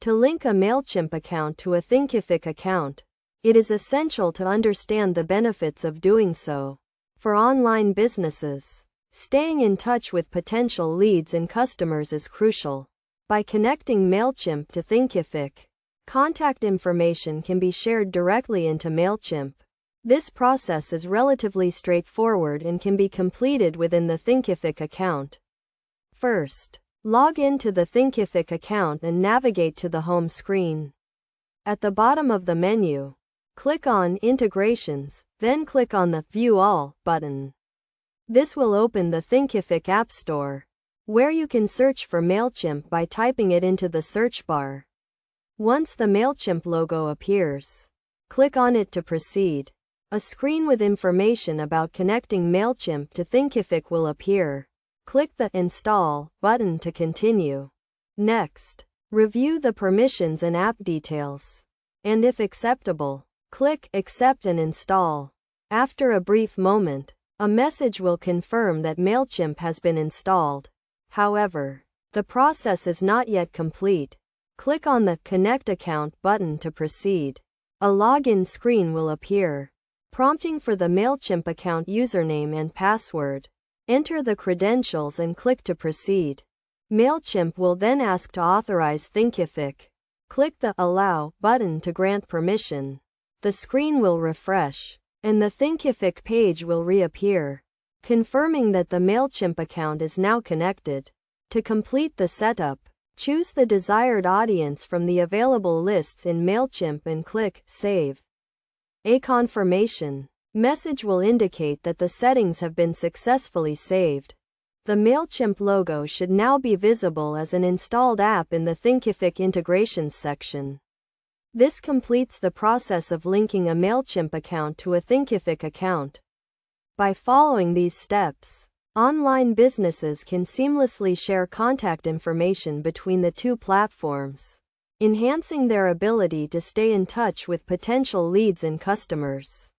To link a MailChimp account to a Thinkific account, it is essential to understand the benefits of doing so. For online businesses, staying in touch with potential leads and customers is crucial. By connecting MailChimp to Thinkific, contact information can be shared directly into MailChimp. This process is relatively straightforward and can be completed within the Thinkific account. First, log into the Thinkific account and navigate to the home screen. At the bottom of the menu, click on Integrations, then click on the View All button. This will open the Thinkific App Store, where you can search for MailChimp by typing it into the search bar. Once the MailChimp logo appears, click on it to proceed. A screen with information about connecting MailChimp to Thinkific will appear. Click the Install button to continue. Next, review the permissions and app details. And if acceptable, click Accept and Install. After a brief moment, a message will confirm that MailChimp has been installed. However, the process is not yet complete. Click on the Connect Account button to proceed. A login screen will appear, prompting for the MailChimp account username and password. Enter the credentials and click to proceed. MailChimp will then ask to authorize Thinkific. Click the Allow button to grant permission. The screen will refresh, and the Thinkific page will reappear, confirming that the MailChimp account is now connected. To complete the setup, choose the desired audience from the available lists in MailChimp and click Save. A confirmation message will indicate that the settings have been successfully saved. The MailChimp logo should now be visible as an installed app in the Thinkific Integrations section. This completes the process of linking a MailChimp account to a Thinkific account. By following these steps, online businesses can seamlessly share contact information between the two platforms, enhancing their ability to stay in touch with potential leads and customers.